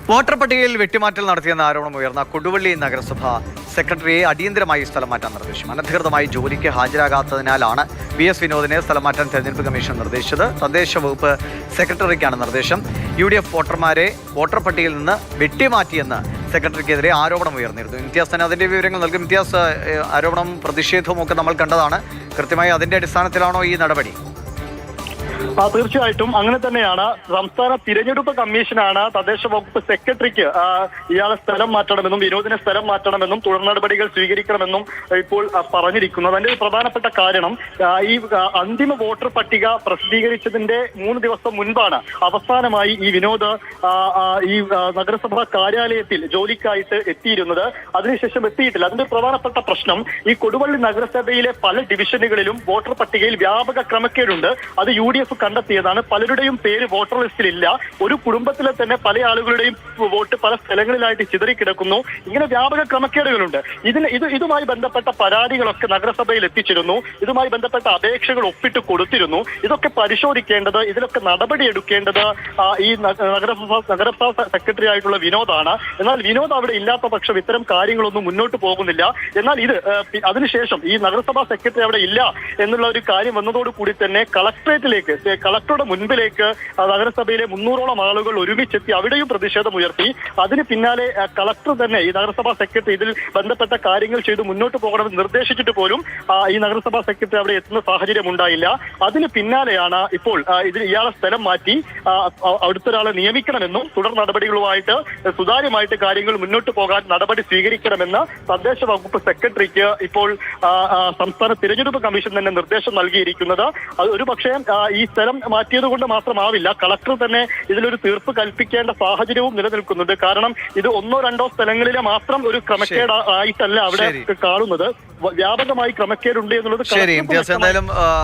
Voter പട്ടികയിൽ വെട്ടിമാറ്റൽ നടത്തിയെന്ന ആരോപണം ഉയർന്ന കൊടുവള്ളി നഗരസഭ സെക്രട്ടറിയെ അടിയന്തരമായി സ്ഥലം മാറ്റാൻ നിർദ്ദേശം. അനധികൃതമായി ജോലിക്ക് ഹാജരാകാത്തതിനാലാണ് PS വിനോദിനെ സ്ഥലം മാറ്റാൻ തെരഞ്ഞെടുപ്പ് കമ്മീഷൻ നിർദ്ദേശിച്ചത്. തദ്ദേശ വകുപ്പ് സെക്രട്ടറിക്കാണ് നിർദ്ദേശം. UDF വോട്ടർമാരെ വോട്ടർ പട്ടികയിൽ നിന്ന് വെട്ടിമാറ്റിയെന്ന് സെക്രട്ടറിക്കെതിരെ ആരോപണം ഉയർന്നിരുന്നു. ഇംതിയാസ് തന്നെ അതിന്റെ വിവരങ്ങൾ നൽകും. ഇംതിയാസ്, ആരോപണം പ്രതിഷേധവും ഒക്കെ നമ്മൾ കണ്ടതാണ്. കൃത്യമായി അതിന്റെ അടിസ്ഥാനത്തിലാണോ ഈ നടപടി? തീർച്ചയായിട്ടും അങ്ങനെ തന്നെയാണ്. സംസ്ഥാന തിരഞ്ഞെടുപ്പ് കമ്മീഷനാണ് തദ്ദേശ വകുപ്പ് സെക്രട്ടറിക്ക് ഇയാളെ സ്ഥലം മാറ്റണമെന്നും വിനോദിനെ സ്ഥലം മാറ്റണമെന്നും തുടർ നടപടികൾ സ്വീകരിക്കണമെന്നും ഇപ്പോൾ പറഞ്ഞിരിക്കുന്നത്. അതിന്റെ പ്രധാനപ്പെട്ട കാരണം ഈ അന്തിമ വോട്ടർ പട്ടിക പ്രസിദ്ധീകരിച്ചതിന്റെ 3 ദിവസം മുൻപാണ് അവസാനമായി ഈ വിനോദ് ഈ നഗരസഭാ കാര്യാലയത്തിൽ ജോലിക്കായിട്ട് എത്തിയിരുന്നത്. അതിനുശേഷം എത്തിയിട്ടില്ല. അതിന്റെ പ്രധാനപ്പെട്ട പ്രശ്നം ഈ കൊടുവള്ളി നഗരസഭയിലെ പല ഡിവിഷനുകളിലും വോട്ടർ പട്ടികയിൽ വ്യാപക ക്രമക്കേടുണ്ട്. അത് UDF കണ്ടെത്തിയതാണ്. പലരുടെയും പേര് വോട്ടർ ലിസ്റ്റിലില്ല. ഒരു കുടുംബത്തിലെ തന്നെ പല ആളുകളുടെയും വോട്ട് പല സ്ഥലങ്ങളിലായിട്ട് ചിതറിക്കിടക്കുന്നു. ഇങ്ങനെ വ്യാപക ക്രമക്കേടുകളുണ്ട്. ഇതുമായി ബന്ധപ്പെട്ട പരാതികളൊക്കെ നഗരസഭയിൽ എത്തിച്ചിരുന്നു. ഇതുമായി ബന്ധപ്പെട്ട അപേക്ഷകൾ ഒപ്പിട്ട് കൊടുത്തിരുന്നു. ഇതൊക്കെ പരിശോധിക്കേണ്ടത്, ഇതിലൊക്കെ നടപടിയെടുക്കേണ്ടത് ഈ നഗരസഭാ സെക്രട്ടറി ആയിട്ടുള്ള വിനോദാണ്. എന്നാൽ വിനോദ് അവിടെ ഇല്ലാത്ത പക്ഷം ഇത്തരം കാര്യങ്ങളൊന്നും മുന്നോട്ട് പോകുന്നില്ല. എന്നാൽ അതിനുശേഷം ഈ നഗരസഭാ സെക്രട്ടറി അവിടെ ഇല്ല എന്നുള്ള ഒരു കാര്യം വന്നതോടുകൂടി തന്നെ കളക്ടറുടെ മുൻപിലേക്ക് നഗരസഭയിലെ 300ഓളം ആളുകൾ ഒരുമിച്ചെത്തി അവിടെയും പ്രതിഷേധമുയർത്തി. അതിന് പിന്നാലെ കളക്ടർ തന്നെ ഈ നഗരസഭാ സെക്രട്ടറി ഇതിൽ ബന്ധപ്പെട്ട കാര്യങ്ങൾ ചെയ്ത് മുന്നോട്ട് പോകണമെന്ന് നിർദ്ദേശിച്ചിട്ട് പോലും ഈ നഗരസഭാ സെക്രട്ടറി അവിടെ എത്തുന്ന സാഹചര്യം ഉണ്ടായില്ല. അതിന് പിന്നാലെയാണ് ഇപ്പോൾ ഇയാളെ സ്ഥലം മാറ്റി അടുത്തൊരാളെ നിയമിക്കണമെന്നും തുടർ നടപടികളുമായിട്ട് സുതാര്യമായിട്ട് കാര്യങ്ങൾ മുന്നോട്ട് പോകാൻ നടപടി സ്വീകരിക്കണമെന്ന് തദ്ദേശ വകുപ്പ് സെക്രട്ടറിക്ക് ഇപ്പോൾ സംസ്ഥാന തിരഞ്ഞെടുപ്പ് കമ്മീഷൻ തന്നെ നിർദ്ദേശം നൽകിയിരിക്കുന്നത്. ഒരു പക്ഷേ ഈ സ്ഥലം മാറ്റിയത് കൊണ്ട് മാത്രമാവില്ല, കളക്ടർ തന്നെ ഇതിലൊരു തീർപ്പ് കൽപ്പിക്കേണ്ട സാഹചര്യവും നിലനിൽക്കുന്നുണ്ട്. കാരണം ഇത് 1-2 സ്ഥലങ്ങളിലെ മാത്രം ഒരു ക്രമക്കേട് ആയിട്ടല്ല അവിടെ കാണുന്നത്. വ്യാപകമായി ക്രമക്കേടുണ്ട് എന്നുള്ളത്